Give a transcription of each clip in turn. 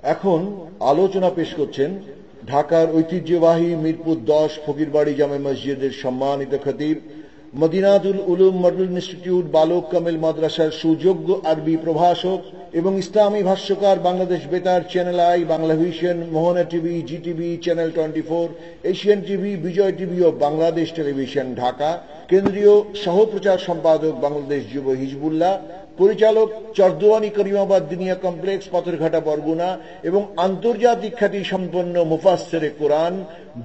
এখন আলোচনা পেশ করছেন ঢাকার ঐতিহ্যবাহী মিরপুর 10 ফকিরবাড়ি জামে মসজিদের সম্মানিত খতিব, মদিনাতুল উলুম মডেল ইনস্টিটিউট বালক কামিল মাদ্রাসার সুযোগ্য আরবি প্রভাষক এবং ইসলামী ভাষ্যকার, Bangladesh Betar, channel I, Bangla vision, Mohona TV, GTV, channel 24, Asian TV, Bijoy TV ও বাংলাদেশ টেলিভিশন ঢাকা, কেন্দ্রীয় সহপ্রচার সম্পাদক বাংলাদেশ যুব হিজবুল্লাহ, পরিচালক চরদুয়ানি করিমাবাদ দিনিয়া কমপ্লেক্স, পাথরঘাটা, বরগুনা এবং আন্তর্জাতিক খ্যাতি সম্পন্ন মুফাসসিরে কোরআন,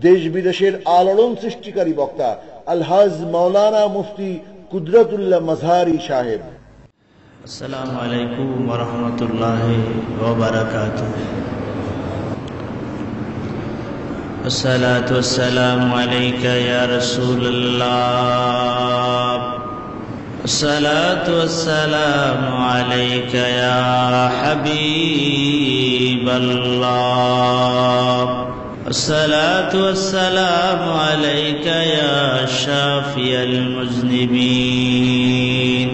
দেশ বিদেশের আলোড়ন সৃষ্টিকারী বক্তা আলহাজ মাওলানা মুফতি কুদরতুল্লাহ মাজহারি সাহেব। আসসালামু আলাইকুম ওয়া রাহমাতুল্লাহি ওয়া বারাকাতুহু। আসসালাতু ওয়াসসালামু আলাইকা ইয়া রাসূলুল্লাহ। আসসালাতু ওয়াসসালামু আলাইকা ইয়া হাবিবাল্লাহ। আসসালাতু ওয়াসসালামু আলাইকা ইয়া শাফিয়াল মুজনিবিন।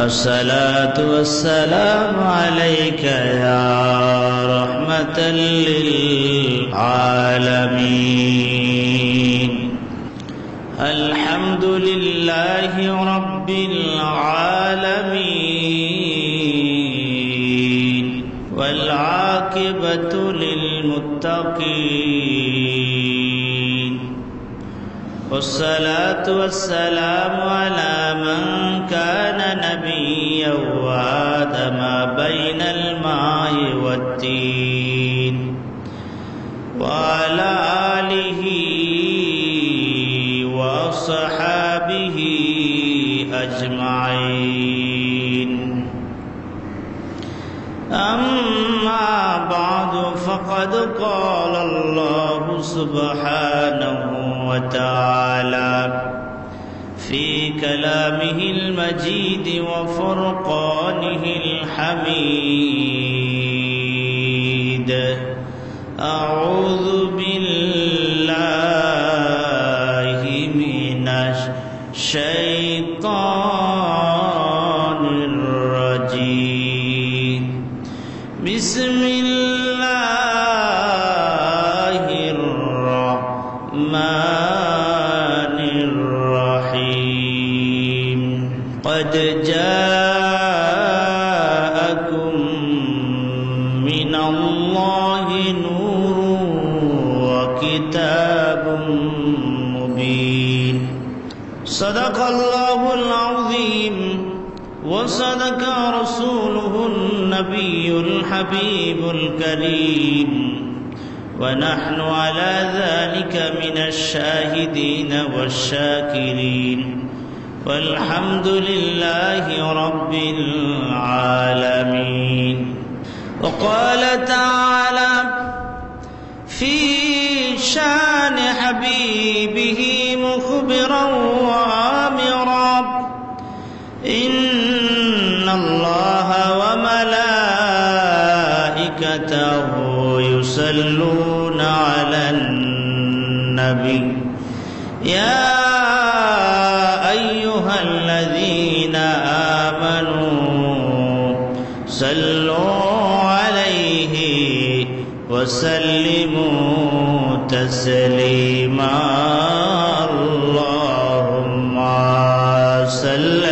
আসসালাতু ওয়াসসালামু আলাইকা ইয়া রাহমাতাল লিল আলামিন। আলহামদুলিল্লাহি রাব্বিল আলামিন ওয়াল আকিবাতু লিল মুত্তাকিন। والصلاة والسلام على من كان نبيا وآدم بين الماء والتين وعلى آله وصحابه أجمعين. أما بعد فقد قال الله سبحانه وتعالى في كلامه المجيد وفرقانه الحميد: أعوذ بالله من الشيطان الرجيم. بسم الله الرحمن الرحيم. قد جاءكم من الله نور وكتاب مبين. صدق الله العظيم وصدق رسوله النبي الحبيب الكريم، ونحن على ذلك من الشاهدين والشاكرين، والحمد لله رب العالمين. وقال تعالى في شان حبيبه مخبرا وآمرا: إن الله وملائكته يصلون على النبي يا أيها الذين آمنوا صلوا عليه وسلموا تسليما. اللهم صل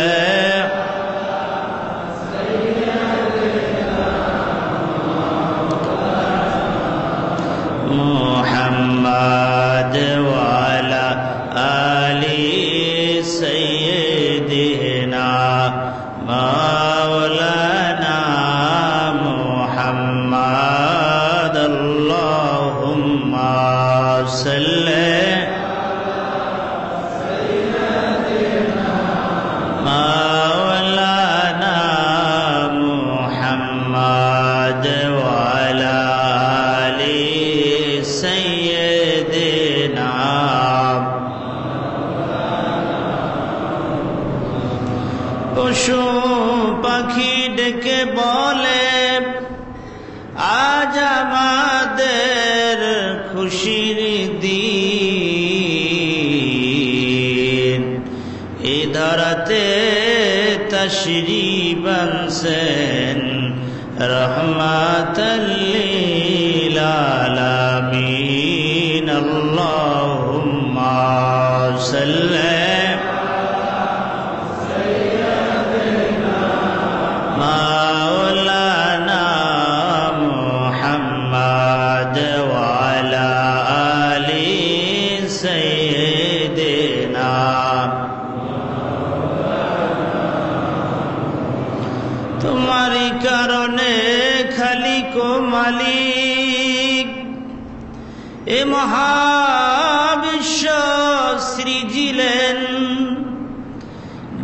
محمد وعلى آل سيدنا مولانا محمد. اللهم صل مولانا محمد وعلى آل سيدنا. পশু পাখি ডেকে বলে আজ আমাদের খুশির দিন। এ ধরাতে তশরিফ আনছেন রহমাতাল লিল আলামিন। আল্লাহুম্মা সাল্লি মাওলানা মুহাম্মদ ওয়া আলা আলি সাইয়্যিদিনা। তোমারই কারণে খালিক ও মালিক এ মহাবিশ্ব সৃজিলেন।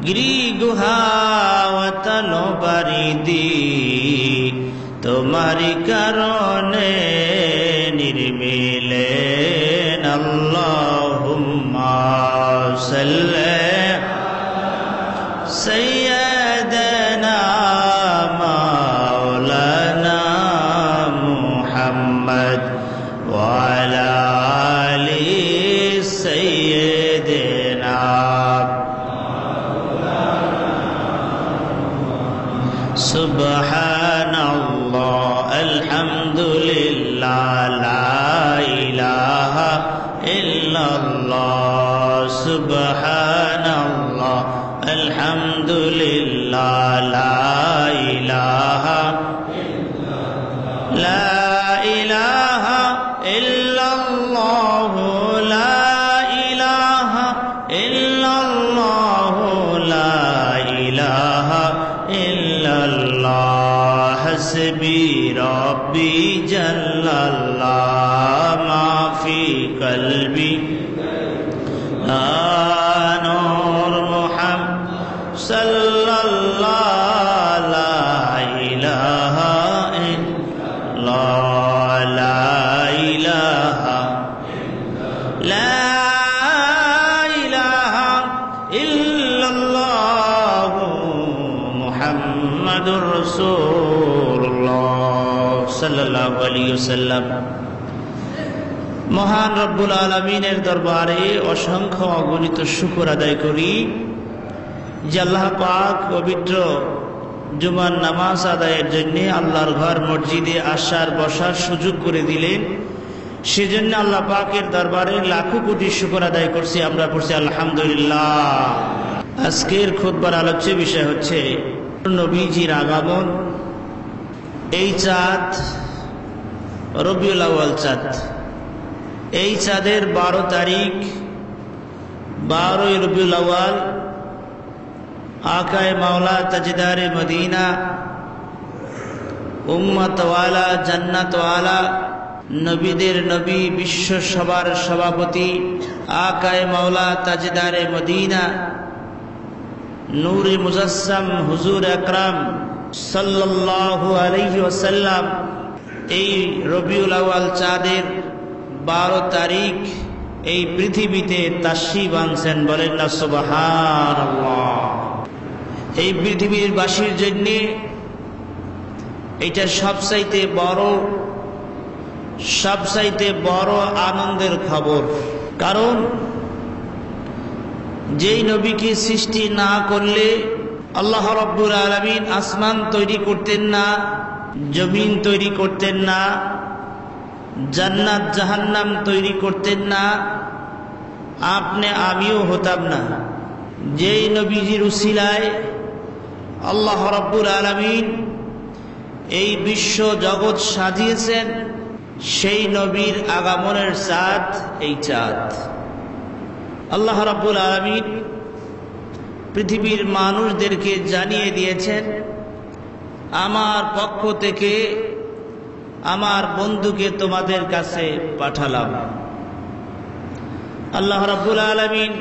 গৃগুহা ওয়াতন বারিদি তোমারই কারণে নির্মিলেন। আল্লাহুম্মা সাল্লি সাইয়্যিদানা মাওলানা মুহাম্মদ ওয়া আলা আলি সাইয়্যিদিনা। সুবহানাল্লাহ আলহামদুলিল্লাহ লা ইলাহা ইল্লাল্লাহ। সুবহানাল্লাহ আলহামদুলিল্লাহ লা ইলাহা ইল্লাল্লাহ লা ইলাহা ইল্লাল্লাহ লা ইলাহা ইল্লাল্লাহ। হাসবি রাব্বি জাল্লাল্লাহ মা ফি কলবি নূর মুহাম্মদ সাল্লাল্লাহু লা ইলাহা ইল্লাল্লাহ লা ইলাহা ইল্লাল্লাহ মুহাম্মাদুর রাসূলুল্লাহ সাল্লাল্লাহু আলাইহি ওয়াসাল্লাম। মহান রব্বুল আলামিনের দরবারে অসংখ্য অগণিত শুকর আদায় করি যে আল্লাহ পাক পবিত্র জুমার নামাজ আদায়ের জন্য আল্লাহর ঘর মসজিদে আসার বসার সুযোগ করে দিলেন। সেজন্য আল্লাহ পাকের দরবারে লাখো কোটি শুকর আদায় করছি। আমরা পড়ছি আলহামদুলিল্লাহ। আজকের খুতবার আলোচ্য বিষয় হচ্ছে নবীজির আগমন। এই চাঁদ রবিউল আউয়াল চাঁদ। এই চাঁদের 12 তারিখ 12 রবিউল আউয়াল আকায়ে মাওলা তাজদারে মদিনা উম্মত ওয়ালা জান্নাত ওয়ালা নবীদের নবী বিশ্ব সবার সভাপতি আকায়ে মাওলা তাজদারে মদিনা নূরে মুজাসসাম হুজুর আকরাম সাল্লাল্লাহু আলাইহি ওয়াসাল্লাম এই রবিউল আউয়াল চাঁদের 12 তারিখ এই পৃথিবীতে তাশরীফ আনছেন। বলেন না সুবহানাল্লাহ। এই পৃথিবীর বাসীর জন্য এটা সবচাইতে বড় আনন্দের খবর। কারণ যেই নবীকে সৃষ্টি না করলে আল্লাহ রাব্বুল আলামিন আসমান তৈরি করতেন না, জমিন তৈরি করতেন না, জান্নাত জাহান্নাম তৈরি করতেন না, আপনি আমিও হতাম না। যেই নবীজির উসিলায় আল্লাহ রাব্বুল আলামিন এই বিশ্ব জগৎ সাজিয়েছেন, সেই নবীর আগমনের চাঁদ এই চাঁদ। আল্লাহ রাব্বুল আলামিন পৃথিবীর মানুষদেরকে জানিয়ে দিয়েছেন, আমার পক্ষ থেকে আমার বন্ধুকে তোমাদের কাছে পাঠালাম। আল্লাহ রাব্বুল আলামিন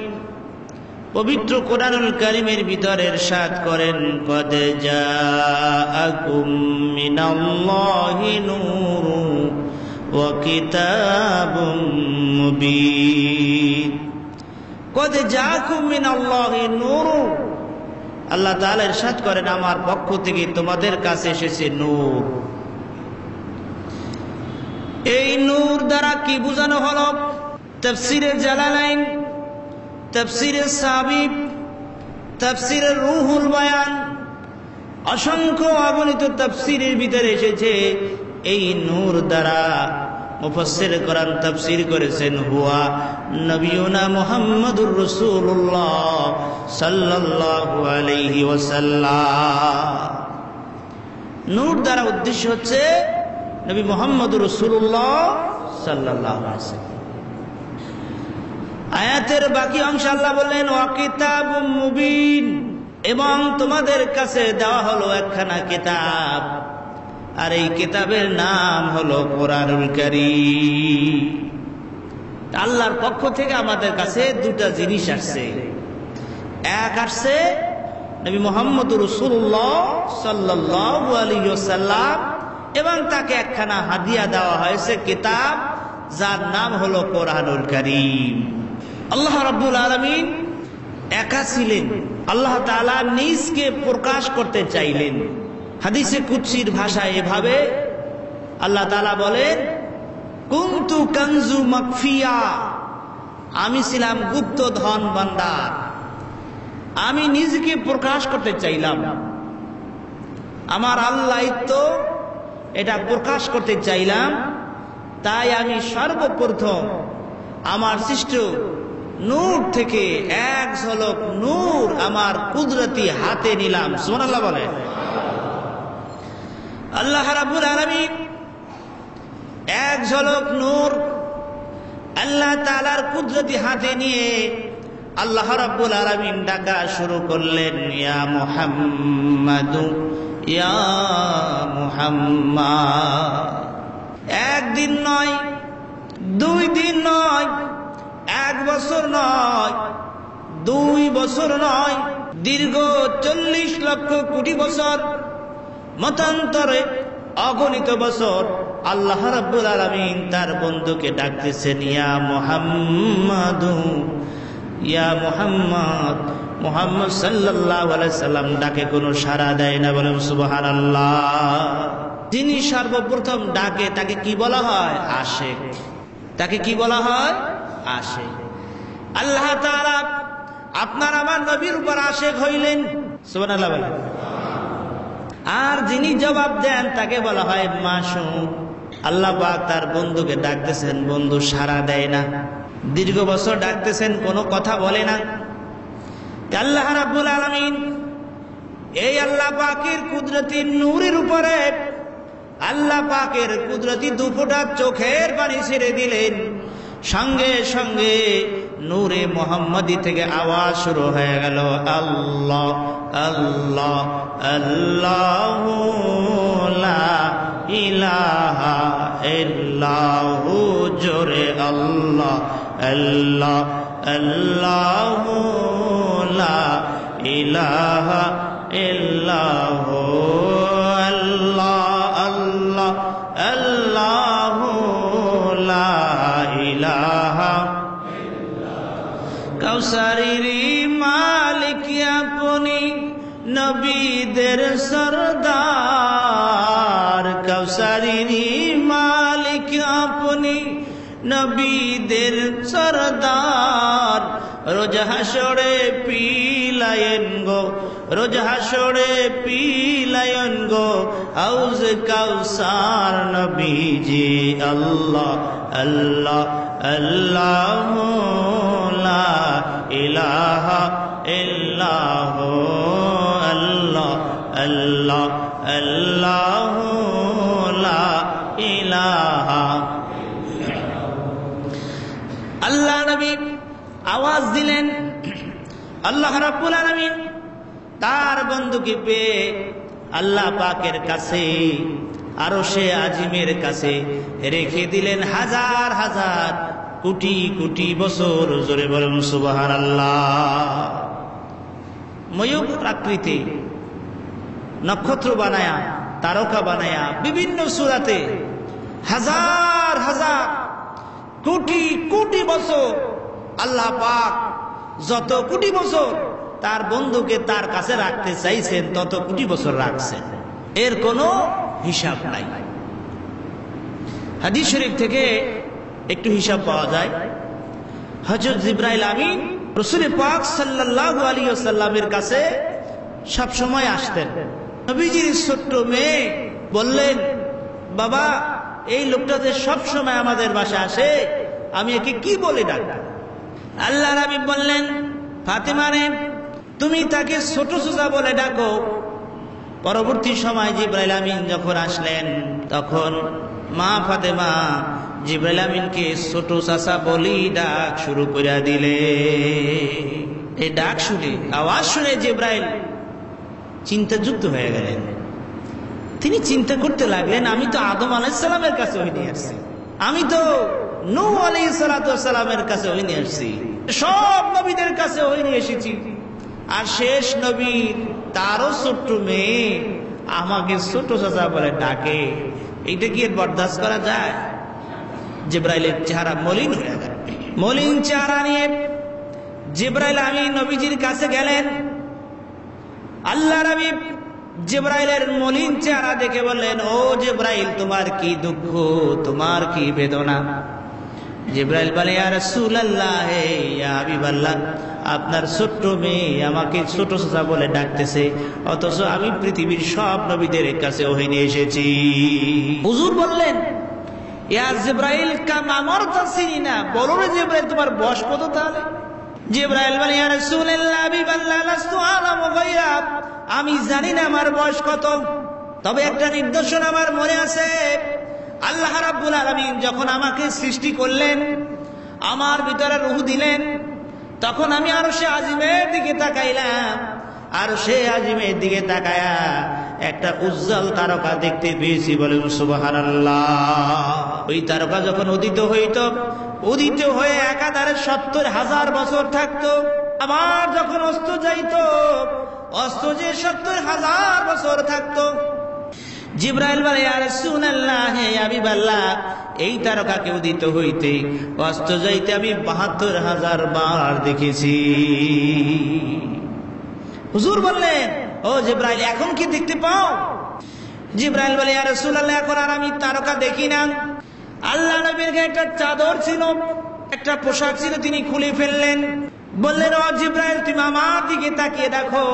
পবিত্র কোরআনুল কারীমের ভিতরে ইরশাদ করেন, কদ জাআকুম মিনাল্লাহি নূরুন ওয়া কিতাবুম মুবিন। কদ জাআকুম মিনাল্লাহি নূরুন, আল্লাহ তাআলা ইরশাদ করেন আমার পক্ষ থেকে তোমাদের কাছে এসেছে নূর। এই নূর দ্বারা কি বোঝানো হলো? তাফসীরে জালালাইন, তাফসীরে সাবিব, তাফসীরে রুহুল বায়ান, অসংখ্য অগণিত তাফসীরের ভিতরে এসেছে এই নূর দ্বারা মুফাসসির কোরআন তাফসীর করেছেন হুয়া নবিয়ুনা মুহাম্মাদুর রাসূলুল্লাহ সাল্লাল্লাহু আলাইহি ওয়াসাল্লাম। নূর দ্বারা উদ্দেশ্য হচ্ছে নবী মুহাম্মদুর রাসূলুল্লাহ সাল্লাল্লাহু আলাইহি ওয়াসাল্লাম। আয়াতের বাকি অংশ আল্লাহ বললেন ওয়া কিতাবুম মুবিন, এবং তোমাদের কাছে দেওয়া হলো একখানা কিতাব, আর এই কিতাবের নাম হলো কোরআনুল কারীম। আল্লাহর পক্ষ থেকে আমাদের কাছে দুটা জিনিস আসছে। এক আসছে নবী মুহাম্মদুর রাসূলুল্লাহ সাল্লাল্লাহু আলাইহি ওয়াসাল্লাম, এবং তাকে একখানা হাদিয়া দেওয়া হয়েছে কিতাব, যার নাম হলো কোরআনুল কারীম। আল্লাহ রাব্বুল আলামিন একা ছিলেন, আল্লাহ তাআলা নিজকে প্রকাশ করতে চাইলেন। হাদিসে কুদসির ভাষায় এভাবে আল্লাহ তাআলা বলেন, কুনতু কানজু মাকফিয়া, আমি ছিলাম গুপ্ত ধন ভান্ডার, আমি নিজকে প্রকাশ করতে চাইলাম। আমার আল্লাহিত্ব এটা প্রকাশ করতে চাইলাম, তাই আমি সর্বপ্রথম আমার সৃষ্ট নূর থেকে এক ঝলক নূর আমার কুদরতি হাতে নিলাম। সুবহানাল্লাহ বলেন। আল্লাহ রাব্বুল আলামিন এক ঝলক নূর আল্লাহ তাআলার কুদরতি হাতে নিয়ে আল্লাহ রাব্বুল আলামিন ডাকা শুরু করলেন, ইয়া মুহাম্মাদু ইয়া মুহাম্মাদ। একদিন নয়, 2 দিন নয়, 1 বছর নয়, 2 বছর নয়, দীর্ঘ 40 লক্ষ কোটি বছর, মতান্তরে অগণিত বছর আল্লাহ রাব্বুল আলামিন তার বন্ধুকে ডাকতেছেন, ইয়া মুহাম্মাদু ইয়া মুহাম্মদ। মুহাম্মদ সাল্লাল্লাহু আলাইহি সাল্লাম ডাকে কোনো সাড়া দেয় না, বলেন সুবহানাল্লাহ। যিনি সর্বপ্রথম ডাকে তাকে কি বলা হয়? আশিক। তাকে কি বলা হয়? আশিক। আল্লাহ তাআলা আপনার আমার নবীর উপর আশিক হইলেন, সুবহানাল্লাহ বলেন। আর যিনি জবাব দেন তাকে বলা হয় মাসুক। আল্লাহ পাক তার বন্ধুকে ডাকতেছেন, বন্ধু সাড়া দেয় না, দীর্ঘ বছর ডাকতেছেন, কোনো কথা বলে না। আল্লাহ রাব্বুল আলামিন এই আল্লাহ পাকের কুদরতি নূরের উপরে আল্লাহ পাকের কুদরতি 2 ফোঁটা চোখের পানি ছেড়ে দিলেন। সঙ্গে সঙ্গে নূরে মুহাম্মদী থেকে আওয়াজ শুরু হয়ে গেল, আল্লাহ আল্লাহ আল্লাহু লা ইলাহা ইল্লাহু, জোরে আল্লাহ আল্লাহ আল্লাহু লা ইলাহা ইল্লাহু, আল্লাহ আল্লাহ আল্লাহু লা ইলাহা। কাউসারির মালিক আপনি, নবীদের সরদার। কাউসারির মালিক আপনি, নবীদের সরদার। রোজ হাসরে পিলায়েন গো, রোজ হাসরে পিলায়েন গো হাউজ কাউসার নবীজি। আল্লাহ আল্লাহ আল্লাহু লা ইলাহা ইল্লাহু, আল্লাহ আল্লাহ আল্লাহু লা ইলাহা। আল্লাহ নবী আওয়াজ দিলেন, আল্লাহ রাব্বুল আলামিন তার বন্ধুকে পেয়ে আল্লাহ পাকের কাছে, আরশে আজিমের কাছে রেখে দিলেন হাজার হাজার কোটি কোটি বছর। জোরে বলুন সুবহানাল্লাহ। ময়ূর আকৃতি নক্ষত্র বানায়া, তারকা বানায়া, বিভিন্ন সূরাতে হাজার হাজার কোটি কোটি বছর আল্লাহ পাক যত কোটি বছর তার বন্ধুকে তার কাছে রাখতে চাইছেন তত কোটি বছর রাখছেন, এর কোনো হিসাব নাই। হাদিস শরীফ থেকে একটু হিসাব পাওয়া যায়। হযরত জিবরাইল আমিন রাসূল পাক সাল্লাল্লাহু আলাইহি ওয়াসাল্লামের কাছে সব সময় আসতেন। নবীজির ছোট্ট মেয়ে বললেন, বাবা এই লোকটা যে সব সময় আমাদের বাসায় আসে, আমি একে কি বলে ডাকবো? আল্লাহর হাবিব বললেন, ফাতেমা রে, তুমি তাকে ছোট চাচা বলে ডাকো। পরবর্তী সময় জিবরাইল আমিন যখন আসলেন, তখন মা ফাতেমা জিবরাইল আমিনকে ছোট চাচা বলি ডাক শুরু করে দিলে। এই ডাক শুনে, আওয়াজ শুনে জিবরাইল চিন্তাযুক্ত হয়ে গেলেন। তিনি চিন্তা করতে লাগলেন, আমি তো আদম আলাইহিস সালামের কাছে ওই নিয়ে আসছি, আমি তো নূহ আলাইহিস সালামের কাছে ওই নিয়ে আসছি, সব নবীদের কাছে ওই নিয়ে এসেছি, আর শেষ নবী তারও ছোট্ট মেয়ে আমাকে ছোট চাচা বলে ডাকে, এইটা কি বরদাস্ত করা যায়? জিবরাইলের চেহারা মলিন হয়ে গেল। মলিন চেহারা নিয়ে জিবরাইল আমিন নবীজির কাছে গেলেন। আল্লাহর হাবিব জিবরাইলের মলিন চেহারা দেখে বললেন, ও জিবরাইল, তোমার কি দুঃখ, তোমার কি বেদনা? জিবরাইল বলে, ইয়া রাসূলুল্লাহ, ইয়া হাবিবাল্লাহ, আপনার ছোট্ট মেয়ে আমাকে ছোট চাচা বলে ডাকতেছে, অথচ আমি পৃথিবীর সব নবীদের কাছে ওহী নিয়ে এসেছি। হুজুর বললেন, ইয়া জিবরাইল, কাম আমারতাসিনা, বলো রে জিবরাইল, তোমার বয়স কত তাহলে? জিবরাইল বলে, ইয়া রাসূলুল্লাহ, হাবিবাল্লাহ, লাস্তু আলামু গায়রা, আমি জানি না আমার বয়স কত, তবে একটা নিদর্শন আমার মনে আছে। আল্লাহ রাব্বুল আলামিন যখন আমাকে সৃষ্টি করলেন, আমার ভিতরে রূহ দিলেন, তখন আমি আরশে আজিমের দিকে তাকাইলাম। আরশে আজিমের দিকে তাকায়া একটা উজ্জ্বল তারকা দেখতে পেয়েছি, বলেন সুবহানাল্লাহ। ওই তারকা যখন উদিত হইত, উদিত হয়ে একাধারে ৭০,০০০ বছর থাকতো, আবার যখন অস্ত যাইত, অস্ত যে ৭০,০০০ বছর থাকতো। জিবরাইল বলে, ইয়া রাসূলুল্লাহ, হে হাবিবাল্লাহ, এই তারকাকে উদিত হইতে অস্ত যাইতে আমি ৭২,০০০ বার দেখেছি। হুজুর বললেন, ও জিবরাইল, এখন কি দেখতে পাও? জিবরাইল বলে, ইয়া রাসূলুল্লাহ, এখন আর আমি তারকা দেখি না। আল্লাহ নবীর গায়ে একটা চাদর ছিল, একটা পোশাক ছিল, তিনি খুলে ফেললেন। বললেন, ও জিবরাইল, তুমি আমার দিকে তাকিয়ে দেখো,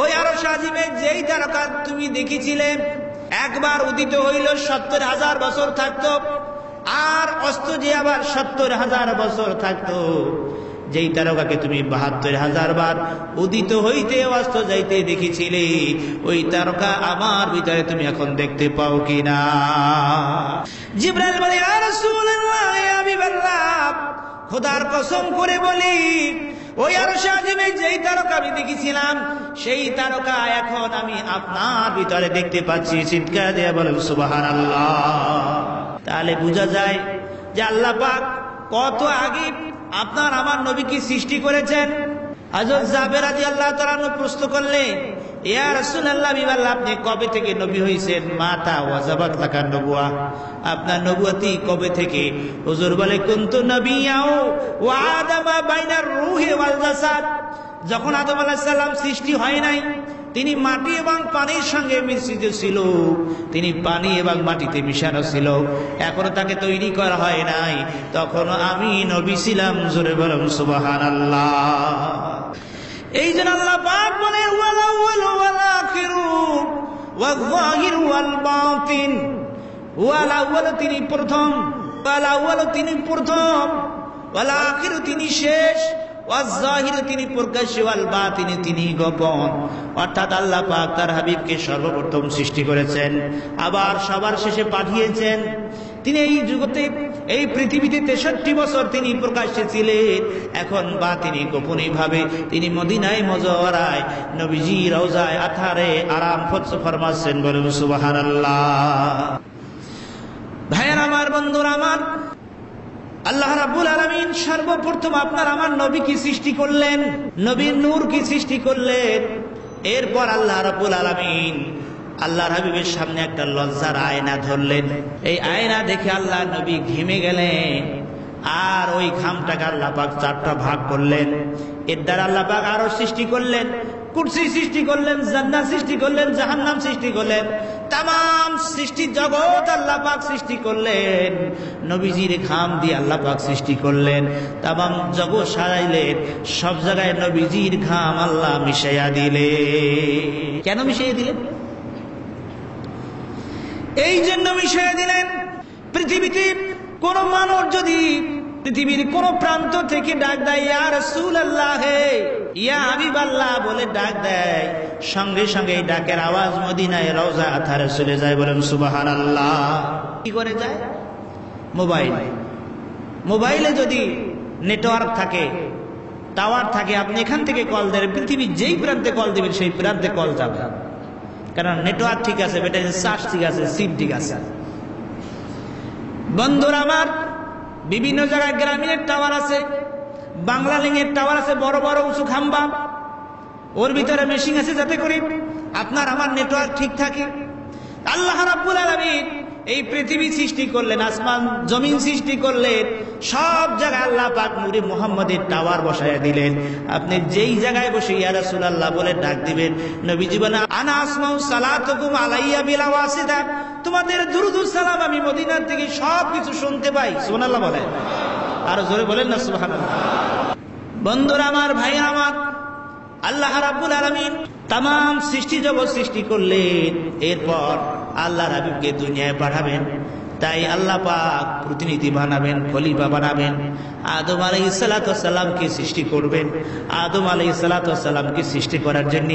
ওই আরশ আজিমে যেই তারকা তুমি দেখেছিলে, একবার উদিত হইল ৭০,০০০ বছর থাকতো, আর অস্ত যে আবার ৭০,০০০ বছর থাকতো। যেই তারকাকে তুমি ৭২,০০০ বার উদিত হইতে অস্ত যাইতে দেখেছিলে, ওই তারকা আমার ভিতরে তুমি এখন দেখতে পাও কিনা? জিবরাইল বলে, ইয়া রাসূলুল্লাহ, ইয়া হাবিবাল্লাহ, খোদার কসম করে বলি, ওই আরশে আজিমে যেই তারকা আমি দেখেছিলাম, সেই তারকা এখন আমি আপনার ভিতরে দেখতে পাচ্ছি। চিৎকার দিয়ে বলেন সুবহানাল্লাহ। তাহলে বোঝা যায় যে আল্লাহ পাক কত আগে আপনার আমার নবীকে সৃষ্টি করেছেন। হযরত জাবের রাদিয়াল্লাহু তাআলা প্রশ্ন করলেন, ইয়া রাসূলুল্লাহ, আপনি কবে থেকে নবী হইছেন? মাতা ওয়াজাবাত লাকান নবুয়া, আপনার নবুয়তি কবে থেকে? হুজুর বলে, কুনতু নবিয়্যাও ওয়া আদামা বাইনার রূহি ওয়াল জাসাদ, যখন আদম আলাইহিস সালাম সৃষ্টি হয় নাই, তিনি মাটি এবং পানির সঙ্গে মিশ্রিত ছিল, তিনি পানি এবং মাটিতে মিশানো ছিল, এখনো তাকে তৈরি করা হয় নাই, তখন আমি নবী ছিলাম। জোরে বলুন সুবহানাল্লাহ। এই জন্য আল্লাহ পাক বলে, ওয়াল আউয়ালু ওয়াল আখিরু ওয়াল যাহিরু ওয়াল বাতিন, ওয়াল আউয়ালু তিনি প্রথম, ওয়াল আউয়ালু তিনি প্রথম, ওয়াল আখিরু তিনি শেষ, ওয়াল যাহিরু তিনি প্রকাশ্য, ওয়াল বাতিন তিনি গোপন। অর্থাৎ আল্লাহ পাক তার হাবিবকে সর্বপ্রথম সৃষ্টি করেছেন, আবার সবার শেষে পাঠিয়েছেন। তিনি এই জগতে, এই পৃথিবীতে ৬৩ বছর তিনি প্রকাশ্যে ছিলেন, এখন বা তিনি গোপনে ভাবে তিনি মদিনায় মুজাওয়ারায় নবীজি রওজায় আথারে আরাম ফরমাচ্ছেন। বলুন সুবহানাল্লাহ। ভাইয়েরা আমার, বন্ধুরা আমার, আল্লাহ রাব্বুল আলামিন সর্বপ্রথম আপনার আমার নবীকে সৃষ্টি করলেন, নবীর নূরকে সৃষ্টি করলেন। এরপর আল্লাহ রাব্বুল আলামিন আল্লাহর হাবিবের সামনে একটা লজ্জার আয়না ধরলেন। এই আয়না দেখে আল্লাহ নবী ঘেমে গেলেন, আর ওই ঘামটাকে আল্লাহ পাক ৪টা ভাগ করলেন। এর দ্বারা আল্লাহ পাক আরো সৃষ্টি করলেন, কুরসি সৃষ্টি করলেন, জান্নাত সৃষ্টি করলেন, জাহান্নাম সৃষ্টি করলেন, তামাম সৃষ্টি জগৎ আল্লাহ পাক সৃষ্টি করলেন। নবীজির ঘাম দিয়ে আল্লাহ পাক সৃষ্টি করলেন, তামাম জগৎ সাজাইলেন, সব জায়গায় নবীজির ঘাম আল্লাহ মিশাইয়া দিলেন। কেন মিশাইয়া দিলেন? এই জন্য মিশিয়ে দিলেন। পৃথিবীতে কোন মানুষ যদি পৃথিবীর কোন প্রান্ত থেকে ডাক দেয় ইয়া রাসূলুল্লাহ, ইয়া হাবিবাল্লাহ বলে ডাক দেয়, সঙ্গে সঙ্গে এই ডাকের আওয়াজ মদিনায় রওজা আথারে চলে যায়। বলেন সুবহানাল্লাহ। কি করে যায়? মোবাইলে যদি নেটওয়ার্ক থাকে, টাওয়ার থাকে, আপনি এখান থেকে কল দেন, পৃথিবীর যেই প্রান্তে কল দিবেন সেই প্রান্তে কল যাবে, কারণ নেটওয়ার্ক ঠিক আছে, ব্যাটারি চার্জ ঠিক আছে, সিম ঠিক আছে। বন্ধুরা আমার, বিভিন্ন জায়গায় গ্রামীণের টাওয়ার আছে, বাংলা লিংকের টাওয়ার আছে, বড় বড় উঁচু খাম্বা, ওর ভিতরে মেশিন আছে যাতে করে আপনার আমার নেটওয়ার্ক ঠিক থাকে। আল্লাহ রাব্বুল আলামিন এই পৃথিবী সৃষ্টি করলেন, আসমান জমিন সৃষ্টি করলেন, সব জায়গায় আল্লাহ পাক নূরে মুহাম্মদের টাওয়ার বসায়া দিলেন। আপনি যেই জায়গায় বসে ইয়া রাসূলুল্লাহ বলে ডাক দিবেন, নবীজি বলেন আনা আসমাউ সালাতুকুম আলাইয়া বিলা ওয়াসিতা, তোমাদের দুরূদ ও সালাম আমি মদিনার থেকে সবকিছু শুনতে পাই। সুবহানাল্লাহ বলেন, আর জোরে বলেন না সুবহানাল্লাহ। বন্ধুরা আমার, ভাই আমার, আল্লাহ রাব্বুল আলামিন তামাম সৃষ্টি জগৎ সৃষ্টি করলেন, এরপর আল্লাহর হাবিবকে দুনিয়ায় পাঠাবেন। তাই আল্লাহ পাক প্রতিনিধি বানাবেন, খলিফা বানাবেন, আদম আলাইহিস সালাতু ওয়াস সালামকে সৃষ্টি করবেন। আদম আলাইহিস সালাতু ওয়াস সালামকে সৃষ্টি করার জন্য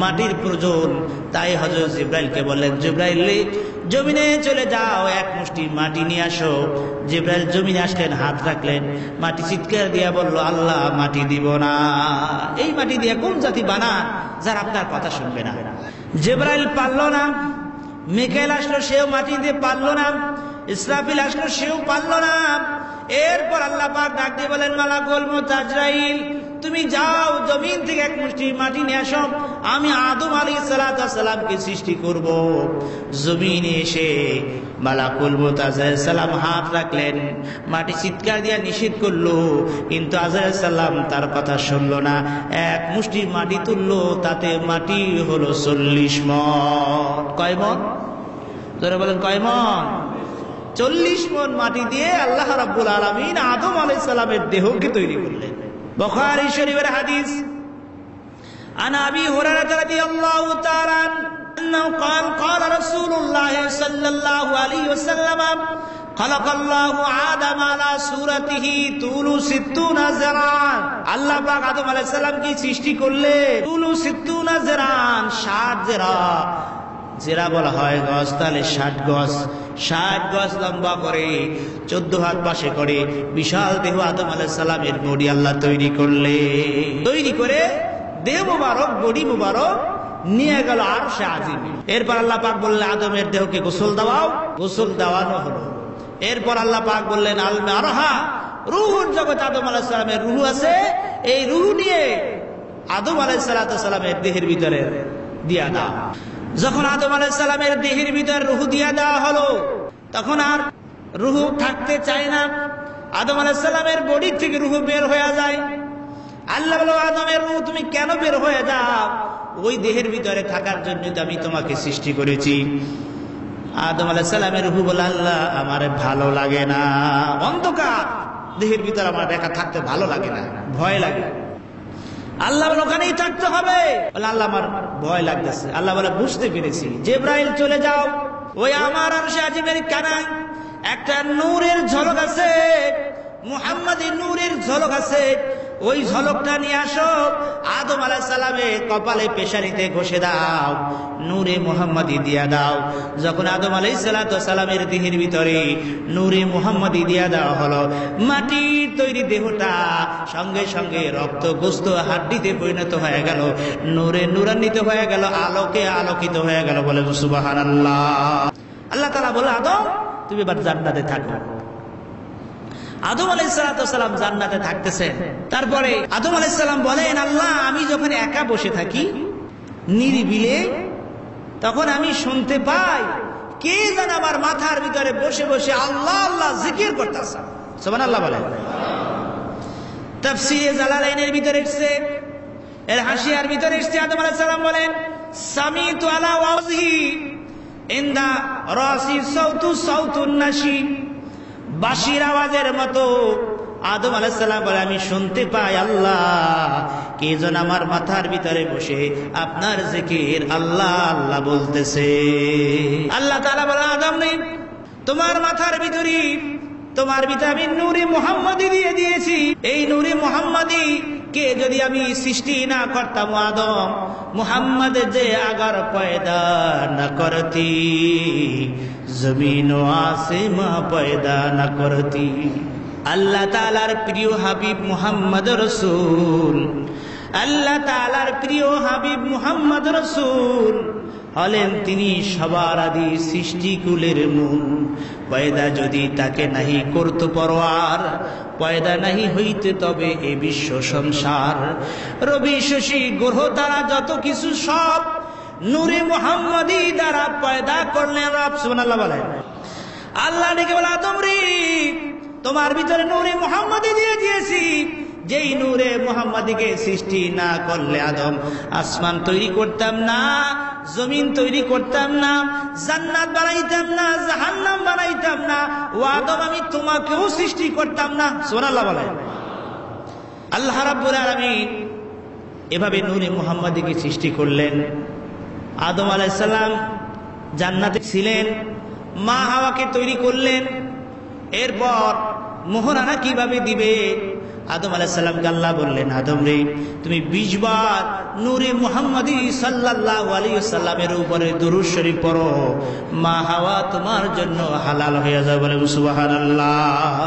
মাটির প্রয়োজন। তাই হযরত জিবরাইলকে বললেন, জিবরাইল জমিনে চলে যাও, এক মুষ্টি মাটি নিয়ে আসো। জিবরাইল জমিনে আসলেন, হাত রাখলেন, মাটি চিৎকার দিয়া বলল, আল্লাহ মাটি দিব না। এই মাটি দিয়ে কোন জাতি বানান যারা আপনার কথা শুনবে না? জিবরাইল পারল না। মিকাইল আসলো, সেও মাটি দিয়ে পারল না। ইসরাফিল আসলো, সেও পারল না। এরপর আল্লাহ পাক ডাক দিয়ে বলেন, মালাকুল মউত আজরাইল, তুমি যাও জমিন থেকে এক মুষ্টি মাটি নিয়ে আসো, আমি আদম আলাইহিস সালাতু ওয়াস সালামকে সৃষ্টি করব। জমিনে এসে মালাকুল মউত আজরাইল সালাম হাত রাখলেন, মাটি চিৎকার দিয়ে নিষেধ করলো, কিন্তু আজরাইল সালাম তার কথা শুনলো না। এক মুষ্টি মাটি তুললো, তাতে মাটি হলো 40 মণ। কয় মণ? জোরে বলেন, কয় মণ? 40 মণ মাটি দিয়ে আল্লাহ রাব্বুল আলামিন আদম আলাইহিস সালামের দেহকে তৈরি করলেন। বুখারী শরীফের হাদিস, আন আবি হুরায়রা রাদিয়াল্লাহু তাআলা আনহু قال قال رسول الله صلى الله عليه وسلم خلق الله آدم على صورته طول 60 ذراعا। আল্লাহ পাক আদম আলাইহিস সালামকে সৃষ্টি করলেন طول 60 ذراعا, 60 জেরা। জেরা বলা হয় গজ, তাহলে 60 গজ। 60 গজ লম্বা করে, 14 হাত পাশে করে বিশাল দেহ আদম আলাইহিস সালামের বডি আল্লাহ তৈরি করলেন। তৈরি করে দেহ মুবারক, বডি মুবারক নিয়ে গেল আরশে আজিম। এরপর আল্লাহ পাক বললেন, আদমের দেহকে গোসল দাও। গোসল দেওয়ানো হলো। এরপর আল্লাহ পাক বললেন, আল মারহা, রূহুর জগৎ আদম আলাইহিস সালামের রূহ আছে, এই রূহ নিয়ে আদম আলাইহিস সালামের দেহের ভিতরে দিয়া দাও। যখন আদম আলাইহিস সালামের দেহের ভিতর রূহ দিয়া দেওয়া হলো, তখন আর রূহ থাকতে চায় না। আদম আলাইহিস সালামের বডি থেকে রূহ বের হয়ে যায়। আল্লাহ বলল, আদমের রূহ তুমি কেন বের হয়ে যাও? ওই দেহের ভিতরে থাকার জন্য তো আমি তোমাকে সৃষ্টি করেছি। আদম আলাইহিস সালামের রূহ বলে, আল্লাহ আমার ভালো লাগে না, অন্ধকার দেহের ভিতরে আমার একা থাকতে ভালো লাগে না, ভয় লাগে। আল্লাহ বলে, ওখানেই থাকতে হবে। বলে, আল্লাহ আমার ভয় লাগতেছে। আল্লাহ বলে, বুঝতে পেরেছি, জিবরাইল চলে যাও, ওই আমার আরশে আজিমের কানায় একটা নূরের ঝলক আছে, মুহাম্মাদি নূরের ঝলক আছে, ওই ঝলকটা নিয়ে আসো, আদম আলাইহিস সালামের কপালে পেশানিতে ঘষে দাও, নূরে মুহাম্মাদি দিয়া দাও। যখন আদম আলাইহিস সালামের দেহের ভিতরে নূরে মুহাম্মাদি দিয়া দেওয়া হলো, মাটির তৈরি দেহটা সঙ্গে সঙ্গে রক্ত গোস্ত হাড্ডিতে পরিণত হয়ে গেল, নূরে নূরান্বিত হয়ে গেল, আলোকে আলোকিত হয়ে গেল। বলে সুবহানাল্লাহ। আল্লাহ তাআলা বলে, আদম তুমি এবার জান্নাতে থাকো। আদম আলাইহিস সালাম জান্নাতে থাকতেছেন। তারপরে আদম আলাইহিস সালাম বলেন, আল্লাহ আমি যখন একা বসে থাকি নিরিবিলে, তখন আমি শুনতে পাই কে যেন আমার মাথার ভিতরে বসে বসে আল্লাহ আল্লাহ জিকির করতেছে। সুবহানাল্লাহ বলেন। তাফসীরে জালালাইনের ভিতরে এসেছে, এর হাসিয়ার ভিতরে এসেছে, আদম আলাইহিস সালাম বলেন, সামিতু আলা ওয়াজহি ইনদা রাসি সাউতু সাউতুন নাশি, বাঁশির আওয়াজের মতো আদম আলাইহিস সালাম বলে, আমি শুনতে পাই আল্লাহ কে যেন আমার মাথার ভিতরে বসে আপনার জিকির আল্লাহ আল্লাহ বলতেছে। আল্লাহ তাআলা বলে, আদম রে, তোমার মাথার ভিতরে তোমার ভিতরে আমি নূরে মুহাম্মাদি দিয়ে দিয়েছি। এই নূরে মুহাম্মাদি কে যদি আমি সৃষ্টি না করতাম আদম, মুহাম্মদ যে আগার পয়দা না করতি, জমিন ও আসমান পয়দা না করতি। আল্লাহ তাআলার প্রিয় হাবিব মুহাম্মদ রাসূল, আল্লাহ তাআলার প্রিয় হাবিব মুহাম্মদ রাসূল হলেন তিনি সবার আদি সৃষ্টিকুলের মূল। পয়দা যদি তাকে নাহি করত পরওয়ার, পয়দা নাহি হইতে তবে এ বিশ্ব সংসার। রবি শশী গ্রহ তারা যত কিছু সব নূরে মুহাম্মাদি দ্বারা পয়দা করলেন রব। সুবহানাল্লাহ বলেন। আল্লাহ ডেকে বলে, আদম রে, তোমার ভিতরে নূরে মুহাম্মাদি দিয়ে দিয়েছি। যেই নূরে মুহাম্মাদিকে সৃষ্টি না করলে আদম আসমান তৈরি করতাম না, জমিন তৈরি করতাম না, জান্নাত বানাইতাম না, জাহান্নাম বানাইতাম না। ও আদম, আমি তোমাকেও সৃষ্টি করতাম না। সুবহানাল্লাহ বলেন। আল্লাহ রাব্বুল আলামিন এভাবে নূরে মুহাম্মাদিকে সৃষ্টি করলেন। আদম আলাইহিস সালাম জান্নাতে ছিলেন, মা হাওয়াকে তৈরি করলেন। এরপর মোহরানা কিভাবে দিবে? আদম আলাইহিস সালামকে আল্লাহ বললেন, আদম রে, তুমি 20 বার নূরে মুহাম্মাদি সাল্লাল্লাহু আলাইহি ওয়াসাল্লামের উপরে দুরূদ শরীফ পড়ো, মা হাওয়া তোমার জন্য হালাল হয়ে যাবে। বলে সুবহানাল্লাহ।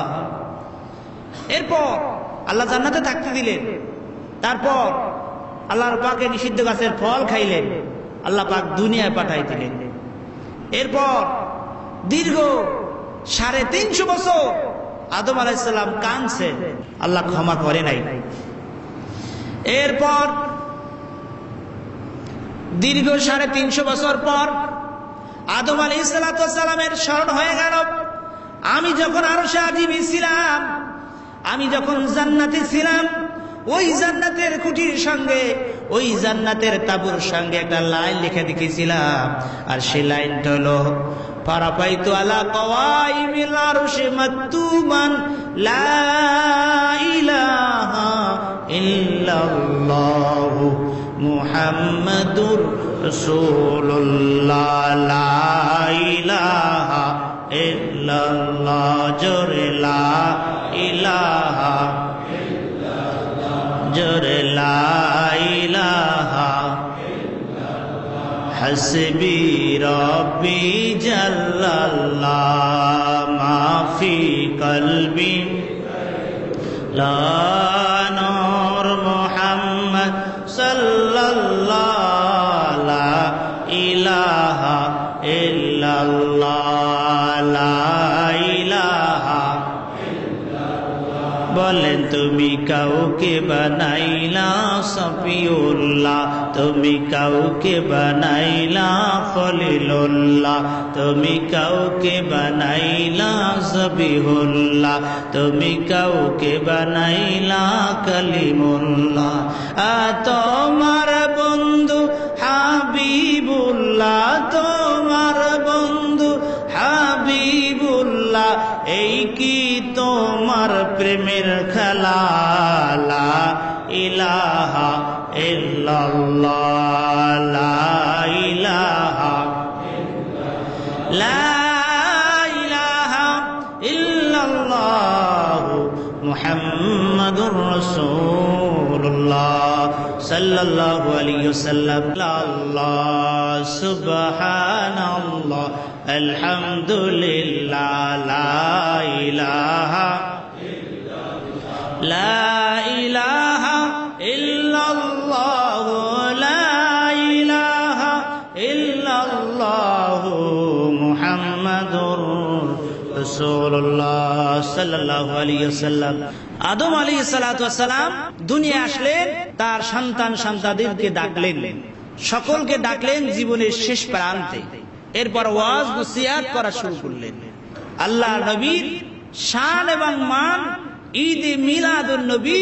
এরপর আল্লাহ জান্নাতে থাকতে দিলেন। তারপর আল্লাহর পাকের নিষিদ্ধ গাছের ফল খাইলেন, আল্লাহ পাক দুনিয়ায় পাঠাই দিলেন। এরপর দীর্ঘ 350 বছর আদম আলাইহিস সালাম কাঁদছেন, আল্লাহ ক্ষমা করে নাই। এরপর দীর্ঘ 350 বছর পর আদম আলাইহিস সালামের স্মরণ হয়ে গেল, আমি যখন আরশে আজিমে ছিলাম, আমি যখন জান্নাতে ছিলাম, ওই জান্নাতের খুঁটির সঙ্গে, ওই জান্নাতের তাবুর সঙ্গে একটা লাইন লিখে দেখেছিলাম। আর সেই লাইনটা হলো, ফারাফাইতু আলা কওয়াইমিল আরশি মাকতুমান লা ইলাহা ইল্লাল্লাহু মুহাম্মাদুর রাসূলুল্লাহ, লা ইলাহা ইল্লাল্লাহ, জোরে লা ইলাহা, জোরে লা ইলাহা, হাসবি রব্বি জাল্লাল্লাহ, মাফি কলবি লা নূর মুহাম্মদ সাল্লাল্লাহ, লা ইলাহা ইল্লাল্লাহ, লা ইলাহা। বলেন, তুমি কাউকে বানাইলা সফিউল্লাহ, তুমি কাউকে বানাইলা খলিলুল্লাহ, তুমি কাউকে বানাইলা জবিহুল্লাহ, তুমি কাউকে বানাইলা কালিমুল্লাহ। তোমার বন্ধু হাবিবুল্লাহ, তোমার বন্ধু হাবিবুল্লাহ, এই কি তোমার প্রেমের খেলা? লা ইলাহা ইল্লাল্লাহ, লা ইলাহা, লা ইলাহা ইল্লাল্লাহ মুহাম্মাদুর রাসূলুল্লাহ সাল্লাল্লাহু আলাইহি ওয়াসাল্লাম। আল্লাহ সুবহানাল্লাহ, আলহামদুলিল্লাহ, লা ইলাহা লা ইলাহা ইল্লাল্লাহ, লা ইলাহা ইল্লাল্লাহ মুহাম্মাদুর রাসূলুল্লাহ সাল্লাল্লাহু আলাইহি ওয়াসাল্লাম। আদম আলাইহিস সালাতু ওয়াস সালাম দুনিয়া আসলেন, তার সন্তান সন্তানদেরকে ডাকলেন, সকলকে ডাকলেন জীবনের শেষ প্রান্তে। এরপর ওয়াজ নসিহত করা শুরু করলেন। আল্লাহ নবীর শান এবং মান, ঈদে মিলাদুন নবী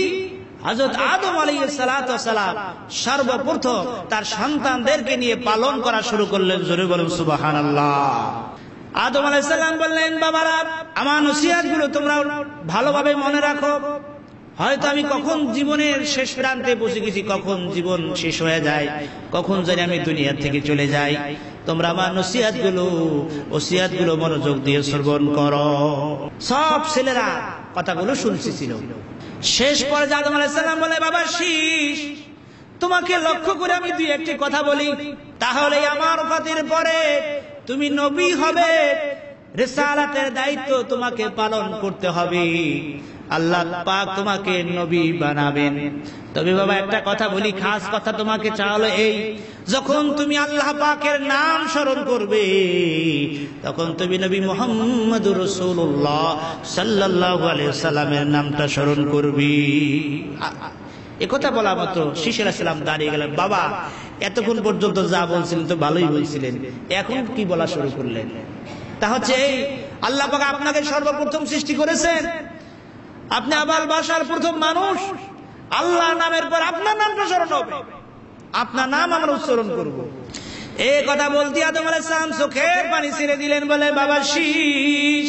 হযরত আদম আলাইহিস সালাতু ওয়াস সালাম সর্বপ্রথম তার সন্তানদেরকে নিয়ে পালন করা শুরু করলেন। জোরে বলুন সুবহানাল্লাহ। আদম আলাইহিস সালাম বললেন, বাবারা আমার নসিহতগুলো তোমরা ভালোভাবে মনে রাখো। হয়তো আমি কখন জীবনের শেষ প্রান্তে পৌঁছে গেছি, কখন জীবন শেষ হয়ে যায়, কখন জানি আমি দুনিয়া থেকে চলে যাই। তোমরা আমার ওসিয়াতগুলো মনোযোগ দিয়ে শ্রবণ করো। সব ছেলেরা কথাগুলো শুনছিল। শেষ পর্যায়ে আদম আলাইহিস সালাম বলে, বাবা শীষ, তোমাকে লক্ষ্য করে আমি দুই একটি কথা বলি, তাহলে আমার ওফাতের পরে তুমি নবী হবে, রিসালাতের দায়িত্ব তোমাকে পালন করতে হবে, আল্লাহ পাক তোমাকে নবী বানাবেন। তবে বাবা একটা কথা বলি, খাস কথা তোমাকে চাওয়ালো এই, যখন তুমি আল্লাহ পাকের নাম স্মরণ করবে তখন তুমি নবী মুহাম্মদুর রাসূলুল্লাহ সাল্লাল্লাহু আলাইহি ওয়াসাল্লামের নামটা স্মরণ করবে। একথা বলা মাত্র শীষ আলাইহিস সালাম দাঁড়িয়ে গেলেন। বাবা এতক্ষণ পর্যন্ত যা বলছিলেন তো ভালোই বলছিলেন, এখন কি বলা শুরু করলেন? তা হচ্ছে এই, আল্লাহ পাক আপনাকে সর্বপ্রথম সৃষ্টি করেছেন, আপনি আবাল বাসার প্রথম মানুষ, আল্লাহ নামের পর আপনার নামটা স্মরণ হবে, আপনার নাম আমরা উচ্চারণ করব। এই কথা বলতে আদম আলাইহিস সালাম চোখের পানি ছেড়ে দিলেন, বলে বাবা শীষ,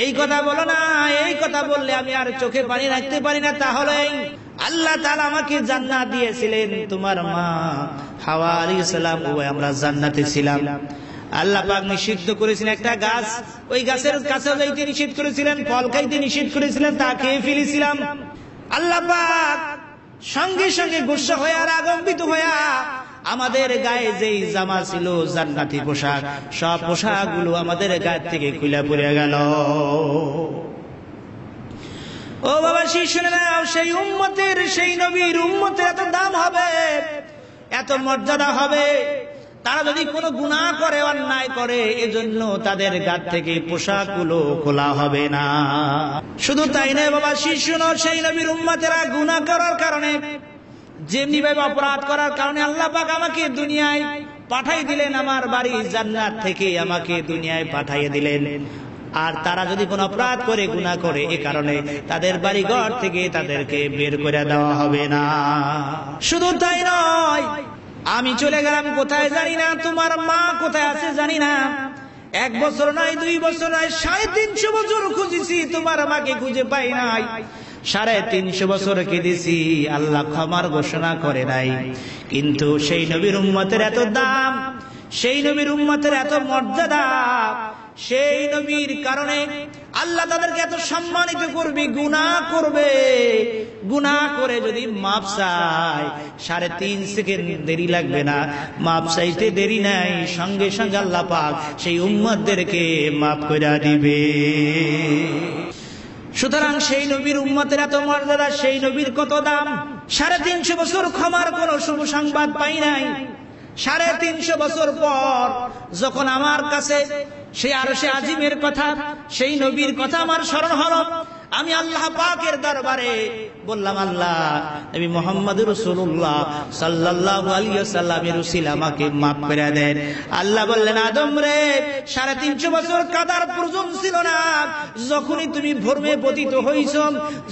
এই কথা বলো না, এই কথা বললে আমি আর চোখে পানি রাখতে পারি না। তাহলে আল্লাহ তাআলা আমাকে জান্নাত দিয়েছিলেন, তোমার মা হাওয়া আলাইহিস সালাম ও আমরা জান্নাতে ছিলাম। আল্লাহ পাক নিষিদ্ধ করেছিলেন একটা গাছ, ওই গাছের কাছে যাইতে নিষেধ করেছিলেন, ফল খাইতে নিষেধ করেছিলেন, তা খেয়ে ফেলেছিলাম। আল্লাহ পাক সঙ্গে সঙ্গে গুসা হয়ে আর আগম্বিত হয়ে আমাদের গায়ে যেই জামা ছিল জান্নাতি পোশাক, সব পোশাকগুলো আমাদের গায়ে থেকে খুলে পড়ে গেল। ও বাবা শুনে নাও, সেই উম্মতের, সেই নবীর উম্মতের এত দাম হবে, এত মর্যাদা হবে, তারা যদি কোনো গুনাহ করে, অন্যায় করে, এজন্য তাদের গায়ে থেকে পোশাকগুলো খোলা হবে না। শুধু তাই নয় বাবা শোনো, সেই নবীর উম্মতেরা গুনাহ করার কারণে, যেমনি ভাবে অপরাধ করার কারণে আল্লাহ পাক আমাকে দুনিয়ায় পাঠাই দিলেন, আমার বাড়ি জান্নাত থেকে আমাকে দুনিয়ায় পাঠাইয়ে দিলেন। আর তারা যদি কোনো অপরাধ করে, গুনাহ করে, এ কারণে তাদের বাড়ি ঘর থেকে তাদেরকে বের করে দেওয়া হবে না। শুধু তাই নয়, আমি চলে গেলাম কোথায় জানি না, তোমার মা কোথায় আছে জানি না, 1 বছর নয়, 2 বছর নয়, 350 বছর খুঁজেছি, তোমার মাকে খুঁজে পাই নাই। 350 বছর কেঁদেছি, আল্লাহ ক্ষমার ঘোষণা করে নাই। কিন্তু সেই নবীর উম্মতের এত দাম, সেই নবীর উম্মতের এত মর্যাদা, সেই নবীর কারণে আল্লাহ তাদেরকে এত সম্মানিত করবে। গুনাহ করবে, গুনাহ করে যদি মাপ চায় 3.5 সেকেন্ড দেরি লাগবে না, মাপ চাইতে দেরি নাই, সঙ্গে সঙ্গে আল্লাহ পাক সেই উম্মতদেরকে মাফ করে দিবে। সুতরাং সেই নবীর উম্মতের এত মর্যাদা, সেই নবীর কত দাম। 350 বছর ক্ষমার কোন শুভ সংবাদ পাই নাই। 350 বছর পর যখন আমার কাছে সেই আরশে আজিমের কথা, সেই নবীর কথা আমার স্মরণ হলো, আমি আল্লাহ পাকের দরবারে বললাম, আল্লাহ নবী মুহাম্মদুর রাসূলুল্লাহ সাল্লাল্লাহু আলাইহি ওয়াসাল্লামের উসিলা আমাকে maaf করে দেন। আল্লাহ বললেন, আদম রে, 350 বছর কাদার প্রয়োজন ছিল না। যখনই তুমি ভরমে পতিত হইছো,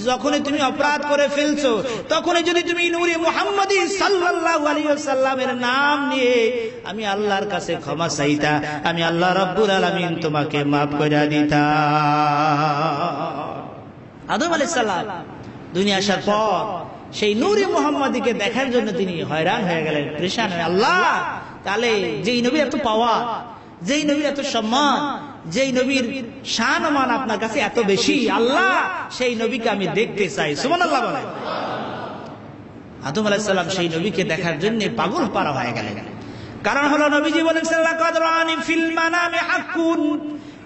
যখনই তুমি অপরাধ করে ফেলছো, তখনই যদি তুমি নূরে মুহাম্মদী সাল্লাল্লাহু আলাইহি ওয়াসাল্লামের নাম নিয়ে আমি আল্লাহর কাছে ক্ষমা চাইতা, আমি আল্লাহ রাব্বুল আলামিন তোমাকে maaf করে দিতা। আদম আলাইহিস সালাম দুনিয়া আসার পর সেই নূরে মুহাম্মদীকে দেখার জন্য তিনি হয়রান হয়ে গেলেন, পরেশান হয়ে, আল্লাহ তাহলে যেই নবীর এত পাওয়া, যেই নবীর এত সম্মান, যেই নবীর শান ও মান আপনার কাছে এত বেশি, আল্লাহ সেই নবীকে আমি দেখতে চাই। সুবহানাল্লাহ বলেন। আদম আলাইহিস সালাম সেই নবীকে দেখার জন্য পাগল পারা হয়ে গেলেন। কারণ হলো নবীজি বলেন, লাকাদ রাআনি ফিল মানামি হাক্কুন,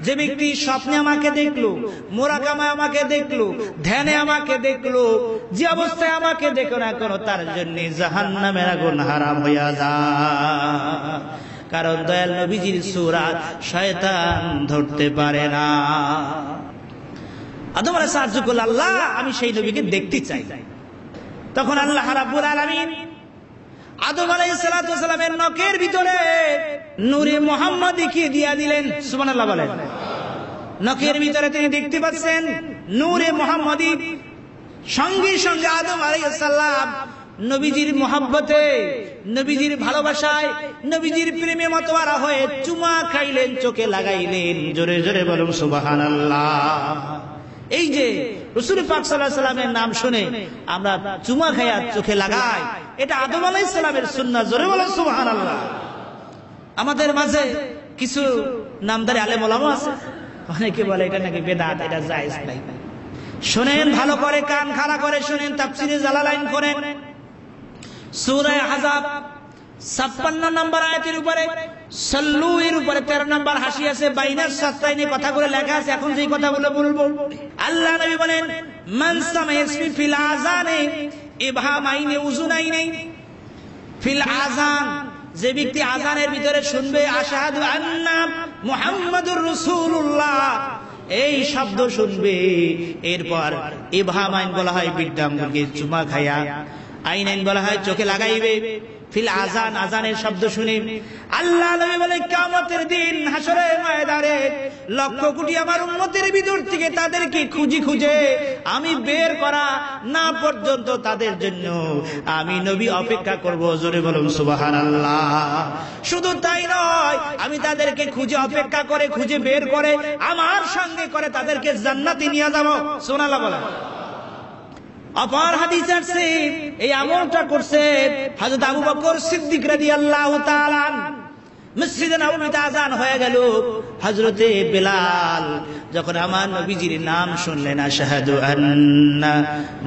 যে ব্যক্তি স্বপ্নে আমাকে দেখলো, মুরাকামায় আমাকে দেখলো, ধ্যানে আমাকে দেখলো, যে অবস্থায় আমাকে দেখো না কেন, তার জন্য জাহান্নামের আগুন হারাম হইয়া যায়। কারণ দয়াল নবীজির সূরাত শয়তান ধরতে পারে না। আদম আলাইহিস সালাম সাহায্য করলেন, আল্লাহ আমি সেই নবীকে দেখতে চাই। তখন আল্লাহ রাব্বুল আলামিন আদম আলাইহিস সালামের নখের ভিতরে নূরে মুহাম্মদীকে দিয়া দিলেন। সুবহানাল্লাহ বলেন। নখের ভিতরে তিনি দেখতে পাচ্ছেন নূরে মুহাম্মদী। সঙ্গে সঙ্গে আদম আলাইহিস সালাম নবীজির মহব্বতে, নবীজির ভালোবাসায়, নবীজির প্রেমে মাতোয়ারা হয়ে চুমা খাইলেন, চোখে লাগাইলেন। জোরে জোরে বলুন সুবহানাল্লাহ। এই যে রাসূল পাক সাল্লাল্লাহু আলাইহি সাল্লামের নাম শুনে আমরা চুমা খাইয়া চোখে লাগাই, এটা আদম আলাইহিস সালামের সুন্নাহ। জোরে বলুন সুবহানাল্লাহ। আমাদের মাঝে কিছু নামদারি আলেম ওলামা আছে, অনেকে বলে এটা নাকি বেদাত, এটা জায়েজ নাই। শুনেন ভালো করে, কান খাড়া করে শুনেন, তাফসীরে জালালাইন করেন। সূরা আহজাব 56 নম্বর আয়াতের উপরে সাল্লু এর উপরে 13 নম্বর হাসি আছে, বাইনাস সাত্তাইনে কথাগুলো লেখা আছে। এখন যেই কথাগুলো বলবো, আল্লাহ নবী বলেন মান সামাইসমি ফিল আযানে ইবহামাইনে উযুনাইনে ফিল আযান, যে ব্যক্তি আযানের ভিতরে শুনবে আশহাদু আন্না মুহাম্মাদুর রাসূলুল্লাহ এই শব্দ শুনবে, এরপর ইবহামাইন বলা হয় বিদ্যাঙ্গকে চুমা খায়া, আইনাইন বলা হয় চোখে লাগাইবে, ফিল আযান আযানের শব্দ শুনে আল্লাহ নবী বলে কিয়ামতের দিন হাসরের ময়দানে লক্ষ কোটি আমার উম্মতের ভিতর থেকে তাদেরকে খুঁজে খুঁজে আমি বের করা না পর্যন্ত তাদের জন্য আমি নবী অপেক্ষা করব। জোরে বলুন সুবহানাল্লাহ। শুধু তাই নয়, আমি তাদেরকে খুঁজে অপেক্ষা করে খুঁজে বের করে আমার সঙ্গে করে তাদেরকে জান্নাতে নিয়ে যাব। সুবহানাল্লাহ বলেন। অপর হাদিস আছে এই আমলটা করছে হযরত আবু বকর সিদ্দিক রাদিয়াল্লাহু তাআলা। মসজিদে নববীতে আযান হয়ে গেল, হযরতে বেলাল যখন আমার নবীজির নাম শুনলেন আশহাদু আন্না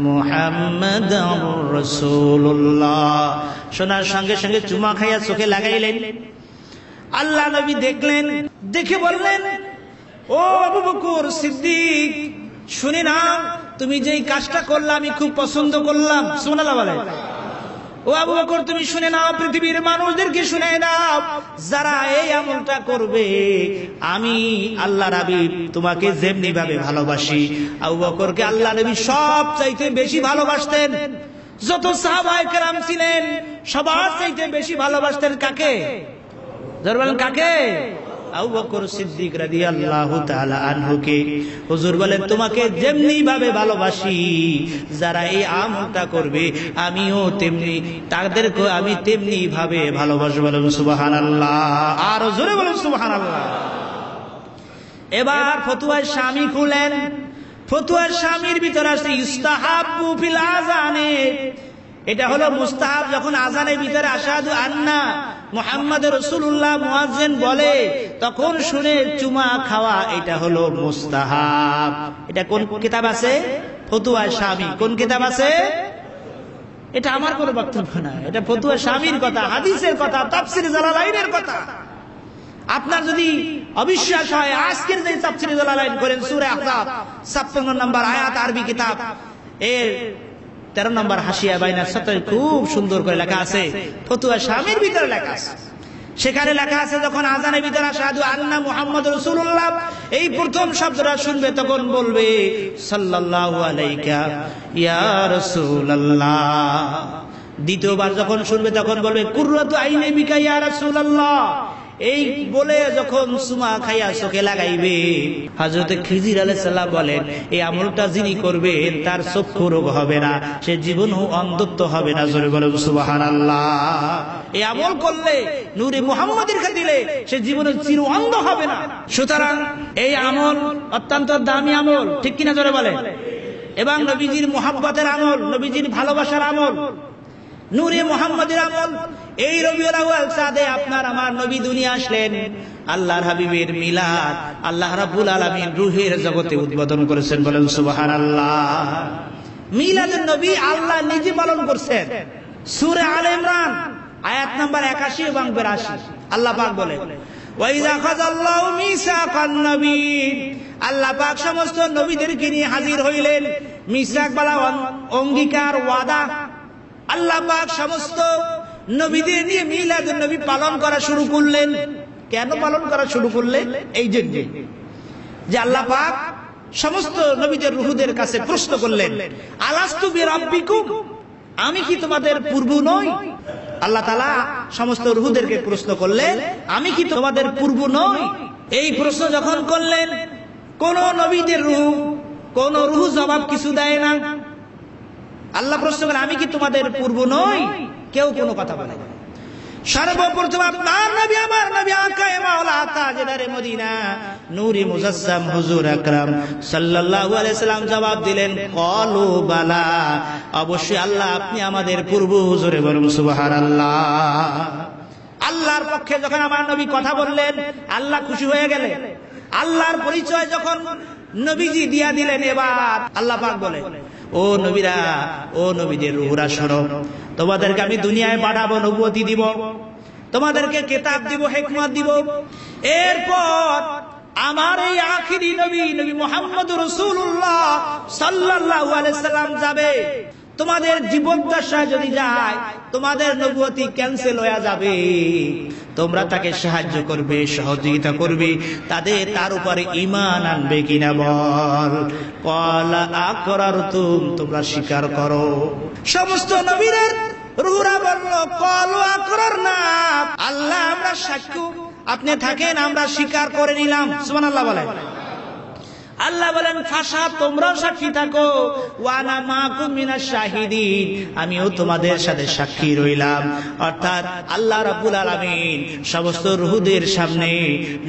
মুহাম্মাদুর রাসূলুল্লাহ, শোনার সঙ্গে সঙ্গে চুমা খাইয়া চোখে লাগাইলেন। আল্লাহ নবী দেখলেন, দেখে বললেন ও আবু বকর সিদ্দিক, শুনে নাও, তুমি যেই কাজটা করলে আমি খুব পছন্দ করলাম। সুবহানাল্লাহ বলে। ও আবু বকর তুমি শুনে নাও, পৃথিবীর মানুষদেরকে শুনে নাও, যারা এই আমলটা করবে আমি আল্লাহ নবী তোমাকে যেমনি ভাবে ভালোবাসি। আবু বকরকে আল্লাহ নবী সব চাইতে বেশি ভালোবাসতেন। যত সাহাবায়ে কেরাম ছিলেন সবার চাইতে বেশি ভালোবাসতেন কাকে? যারা বলেন কাকে? আবু বকর সিদ্দিক রাদিয়াল্লাহু তাআলা আনহুকে। হুজুর বলেন তোমাকে যেমনি ভাবে ভালোবাসি, যারা এই আমলটা করবে আমিও তেমনি তাদেরকে আমি তেমনি ভাবে ভালোবাসবো। বলুন সুবহানাল্লাহ। আর জোরে বলুন সুবহানাল্লাহ। এবার ফতুয়ায়ে শামী খুলেন। ফতুয়ায়ে শামীর ভিতরে আছে ইস্তাহাবু ফিল আযানে, এটা হলো মুস্তাহাব। যখন আযানের ভিতরে আশহাদু আন্না মুহাম্মাদুর রাসূলুল্লাহ মুয়াজ্জিন বলে তখন শুনে চুমা খাওয়া, এটা হলো মুস্তাহাব। এটা কোন কিতাব আছে? ফতুয়ায়ে শামী। কোন কিতাব আছে? এটা আমার কোনো বক্তব্য না, এটা ফতুয়ায়ে শামীর কথা, হাদিসের কথা, তাফসীর জালালাইনের কথা। আপনার যদি অবিশ্বাস হয়, আজকের যে তাফসীর জালালাইন করেন সূরা আহজাব 56 নম্বর আয়াত, আরবি কিতাব, এর 13 নম্বর হাসিয়া বাইনা সত্তর খুব সুন্দর করে লেখা আছে। ফতুয়া শামীর ভিতরে লেখা আছে, সেখানে লেখা আছে যখন আযানের ভিতরে আশহাদু আন্না মুহাম্মাদুর রাসূলুল্লাহ এই প্রথম শব্দটা শুনবে তখন বলবে সাল্লাল্লাহু আলাইকা ইয়া রাসূলুল্লাহ। দ্বিতীয়বার যখন শুনবে তখন বলবে কুররাতু আইনি বিকা ইয়া রাসূলুল্লাহ। এই বলে যখন চুমা খাইয়া চোখে লাগাইবে, হযরত খিজির আলাইহিস সালাম বলেন এই আমলটা যিনি করবেন তার চক্ষু রোগ হবে না, সে জীবনও অন্ধত্ব হবে না। জোরে বলুন সুবহানাল্লাহ। এই আমল করলে নূরে মুহাম্মদের দিলে সে জীবনে চির অন্ধ হবে না। সুতরাং এই আমল অত্যন্ত দামি আমল, ঠিক কিনা জোরে বলেন? এবং নবীজির মুহাব্বতের আমল, নবীজির ভালোবাসার আমল, নূরে মুহাম্মদের আমল। এই রবিউল আউয়াল চাঁদে আপনার আমার নবী দুনিয়া আসলেন। আল্লাহর হাবিবের মিলাদ আল্লাহ রাব্বুল আলামিন রূহের জগতে উদ্বোধন করেছেন। বলেন সুবহানাল্লাহ। মিলাদুন নবী আল্লাহ নিজে পালন করছেন। সূরা আলে ইমরান আয়াত নাম্বার 81 এবং 82 আল্লাহ পাক বলেন ওয়া ইযা খাযাল্লাহু মিসাকান নবিয়্যিন, আল্লাহ পাক সমস্ত নবীদেরকে নিয়ে হাজির হইলেন। মিসাক বলা অঙ্গীকার, ওয়াদা। আল্লাহ পাক সমস্ত নবীদের নিয়ে মিলাদুন নবী পালন করা শুরু করলেন। কেন পালন করা শুরু করলেন? এই জন্য যে আল্লাহ পাক সমস্ত নবীদের রূহদের কাছে প্রশ্ন করলেন আলাস্তু বিরাব্বিকুম, আমি কি তোমাদের পূর্ব নই? আল্লাহ তাআলা সমস্ত রূহদেরকে প্রশ্ন করলেন আমি কি তোমাদের পূর্ব নই? এই প্রশ্ন যখন করলেন কোন নবীদের রূহ, কোন রূহ জবাব কিছু দেয় না। আল্লাহ প্রশ্ন করেন আমি কি তোমাদের পূর্ব নই? কেউ কোনো কথা বলে না। সর্বপ্রথম আপনার নবী আমার নবী আকায়ে মাওলা তাজদারে মদিনা নূরে মুজাসসাম হুজুর আকরাম সাল্লাল্লাহু আলাইহি সাল্লাম জবাব দিলেন ক্বালু বালা, অবশ্যই আল্লাহ আপনি আমাদের পূর্ব। হুজুরে বলুন সুবহানাল্লাহ। আল্লাহর পক্ষে যখন আমার নবী কথা বললেন আল্লাহ খুশি হয়ে গেলেন। আল্লাহর পরিচয় যখন নবীজি দিয়া দিলেন, এবার আল্লাহ পাক বলে ও নবীরা, ও নবীদের রূহরা শোনো, তোমাদেরকে আমি দুনিয়ায় পাঠাবো, নবুয়তি দিব, তোমাদেরকে কিতাব দিব, হিকমত দিব। এরপর আমার এই আখিরি নবী নবী মুহাম্মদুর রাসূলুল্লাহ সাল্লাল্লাহু আলাইহি সাল্লাম যাবে। তোমাদের জীবদ্দশা যদি যায় তোমাদের নবুয়তি ক্যান্সেল হয়ে যাবে। তোমরা তাকে সাহায্য করবে, সহযোগিতা করবে, তার উপরে ঈমান আনবে কিনা বল। ক্বালা আকরারতুম, তোমরা স্বীকার করো। সমস্ত নবীদের রূহরা বলল ক্বালু আকরারনা, আল্লাহ আমরা সাক্ষ্য, আপনি থাকেন, আমরা স্বীকার করে নিলাম। সুবহানাল্লাহ বলেন। আল্লাহ বলেন ফাশা, তোমরাও সাক্ষী থাকো, ওয়ানা মাকুম মিনাশ শাহিদিন, আমিও তোমাদের সাথে সাক্ষী রইলাম। অর্থাৎ আল্লাহ রাব্বুল আলামিন সমস্ত রূহদের সামনে,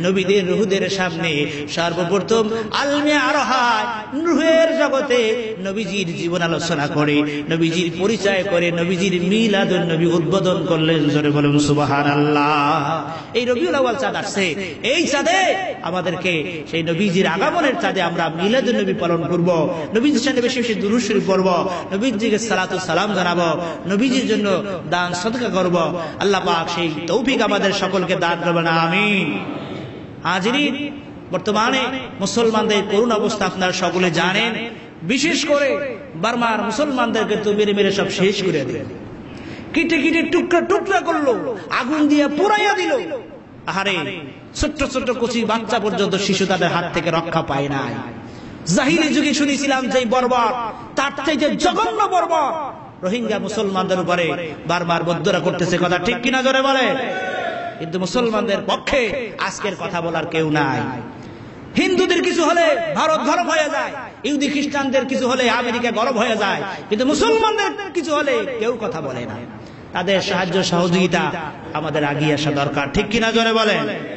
নবীদের রূহদের সামনে সর্বপ্রথম আলমে আরহায় রূহের জগতে নবীজির জীবন আলোচনা করে, নবীজির পরিচয় করে, নবীজির মিলাদুন নবী উদ্বোধন করলেন। জোরে বলুন সুবহানাল্লাহ। এই রবিউল আউয়াল চাঁদ আসছে, এই চাঁদে আমাদেরকে সেই নবীজির আগমনের চাঁদে আমরা মিলাদুন নবী পালন করব, নবীজির সাথে বেশি বেশি দুরূদ শরীফ পড়ব, নবীজিকে সালাতু সালাম জানাবো, নবীজির জন্য দান সদকা করব। আল্লাহ পাক সেই তৌফিক আমাদের সকলকে দান করবেন, আমিন। হাজিরিন, বর্তমানে মুসলমানদের করুণ অবস্থা আপনারা সকলে জানেন। বিশেষ করে বার্মার মুসলমানদেরকে তো মেরে মেরে সব শেষ করে দিল, কেটে কেটে টুকরা টুকরা করলো, আগুন দিয়ে পোড়াইয়া দিল। আহারে, ছোট্ট ছোট্ট কচি বাচ্চা পর্যন্ত শিশু তাদের হাত থেকে রক্ষা পায় নাই। জাহিলি যুগে শুনেছিলাম যে বর্বর, তার চাইতে জঘন্য বর্বর রোহিঙ্গা মুসলমানদের উপরে বারবার বদ্ধরা করতেছে। কথা ঠিক কিনা জোরে বলে। কিন্তু মুসলমানদের পক্ষে আজকের কথা বলার কেউ নাই। হিন্দুদের কিছু হলে ভারত গরম হয়ে যায়, ইহুদি খ্রিস্টানদের কিছু হলে আমেরিকা গরম হয়ে যায়, কিন্তু মুসলমানদের কিছু হলে কেউ কথা বলে না। তাদের সাহায্য সহযোগিতা আমাদের আগিয়ে আসা দরকার, ঠিক কিনা জোরে বলেন।